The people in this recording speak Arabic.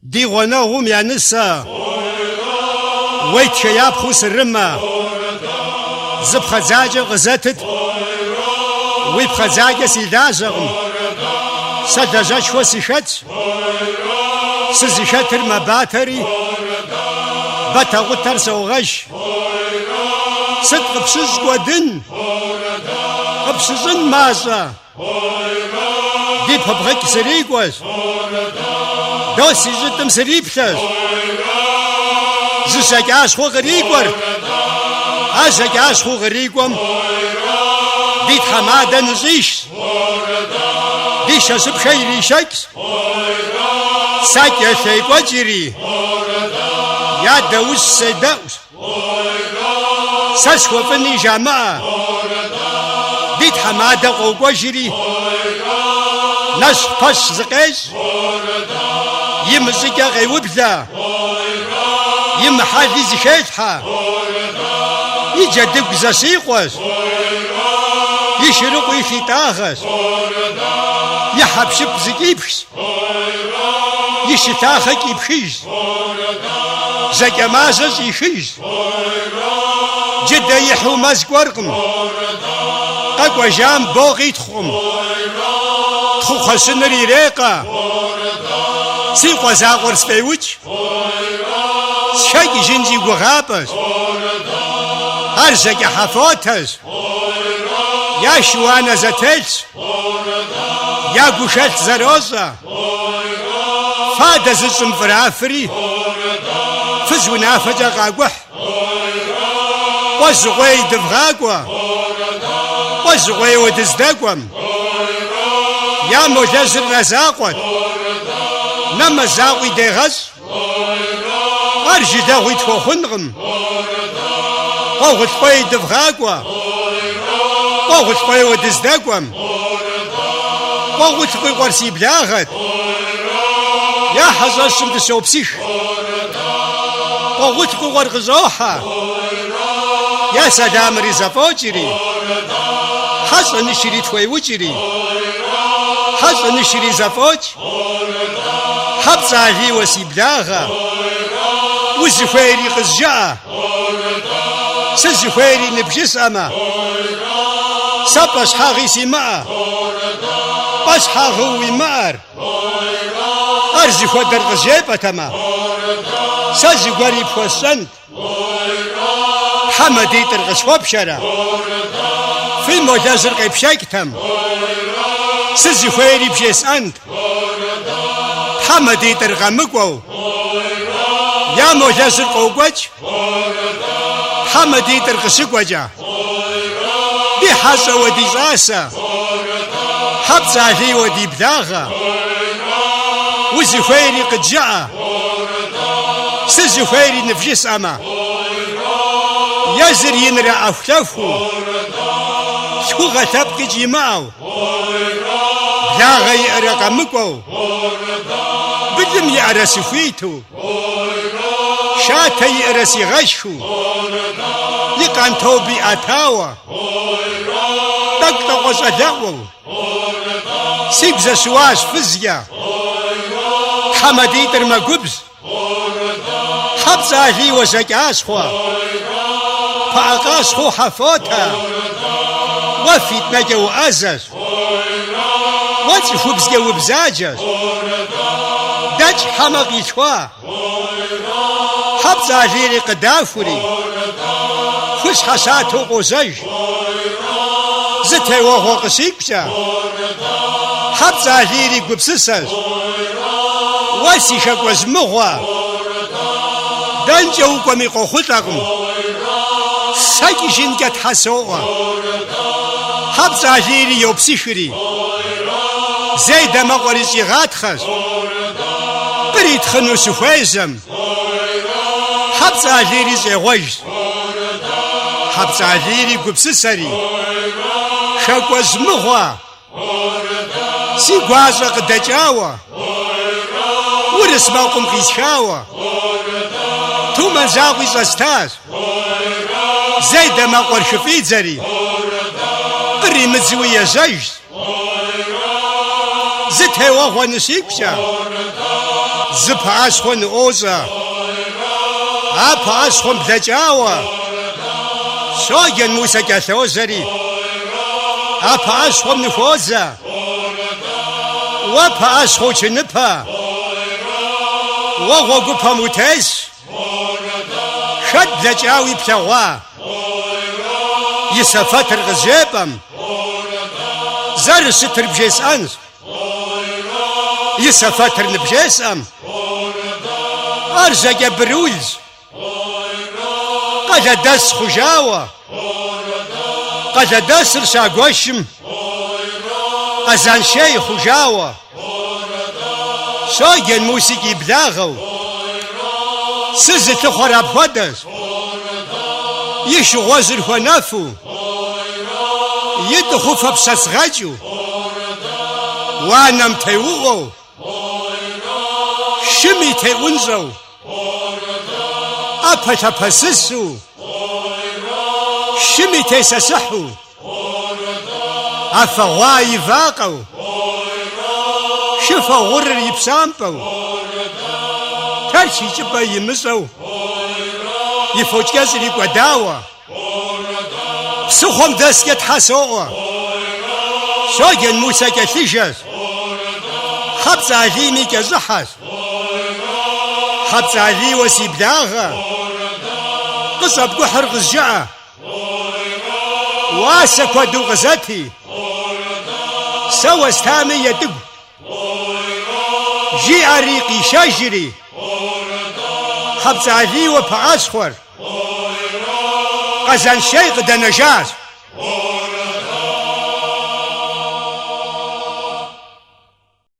دي غناهم يا نسا ويت شياب خوس الرمى زب خزاجة غزتت ويب خزاجة سيدازغم سدجاج خوسي شت سزي شتر ما باتري بتا غتر سوغش صدق بسز ودن بسزن مازا دي ببغك سريقوز دوسي جدم سريبتز زساقاس خو غريقور ازاقاس خو غريقوم ديت حمادا نزيش ديش اسب خيري شكس ساكي شيك وجري يا دوس سيدوس ساسخو فني جامعة ديت حمادا قوقوشري ناس فاس زقيس يمزيكا غيوبلا يم حادي زكيتها يجدب زسيقوس يشرق ويشتاغس يحبشب زكيبش يشتاخك يبشيش زكامازز يشيش جدا يحو مازك ورقم اقوى جام بوغي تخم تخو خسنري ريقا سيقوى زاغور سبيوش شاكي جنجي وغابس ارزك حفوتس يا شوانا زتلس يا قشت زروزة فادز اسم فرافري فزونا فجاقاقوح وزغوي دفغاقوا وزغوي ودزدقوم يا مجزر نزاقوت نما زاقوي ديغز ارجي داوي تفوخنغم وغت قوي دفغاقوا وغت قوي ودزدقوم وغت قوي ورسي بلاغت يا حزر سمت سوبسيش وغت قوي ورغزوحة يا سلام ريزا فوجري حسن نشري توي وجري حسن نشري زفوج حبس علي وسي بلاغة وزفيري قزجاء سزفيري نبجس أما سبس حاغي سماء بس حاغوي مار أرزي خدر غزيبة تما سزي قريب فوسنت حمدي ترغس وبشرة في مجازر قيب شاكتم سزي خيري بجيس أنت حمدي ترغمكو يا مجازر قوقوج حمدي ترغسك وجا دي حاسة ودي زاسة حبس علي ودي بلاغة وزي خيري قد جاء سزي خيري نفجس أما يزر ينرى أفتفو شو غتبقي جماعو لا غي رقمكو بدم يأرس فيتو شاتا يأرس غشو يقان توبي أتاوى تقطق أداوى سيبز سواس فزيا حمدي ترمى قبز حبس أهلي وزكاس خوا فأقاس خو حفوتها وفيت نجا وأزز واتشفو بزجا وبزاجز داج حمق يشوا حبس أهلي قدافري خش حساتو قزج زتي وهو قسيكسا حبس أهلي قبسسز واسي شك وزمغوا دانجا وقمي قوخطاقم ساكي جنكت حسوة حبس عجيري يوبسيشري زيد مغوريسي غاتخز بريد خنو سفويزم حبس عجيري زي غوش حبس عجيري قبسسري شاكوز مغوا سيقوازق دجاوة ورسماكم قيسكاوة توما زاغي زستاز زيد مغور شفيت زري قري متزوية زيج زتها وهو نسيكسا زبعاشخون اوزا ابعاشخون بلجاوة شاين موسى كثوزري ابعاشخون نفوزا وابعاشخون شنبها وغوغوبها موتيس شد لجاوي بتغوا يسافات الغزيبم زار ستر بجيس أنس يسافات النبجيس أم أرزق برولز قد داس خجاوة قد داس رشاقوشم قزان شي خجاوة شاين موسيقي بلاغو سزت خراب خدس يشو غزر خنافو يدخو فبسس غاجو وانم تيوغو شمي تيونزو أبا تبسسو شمي تيسسحو أفا واي فاقو شفا غرر يبسامبو ترشي جبا يمسو يفوج كازري قداوة سخم دسكت حسوة شاين موسى كثيشس خبز عليمي كزحس خبز علي وسيبلاغة قصب قحر غزجعة واسك ودو غزتي سوى استامي يدق جي عريقي شاجري خبز علي وبعاسخور قزان شيخ دنجاز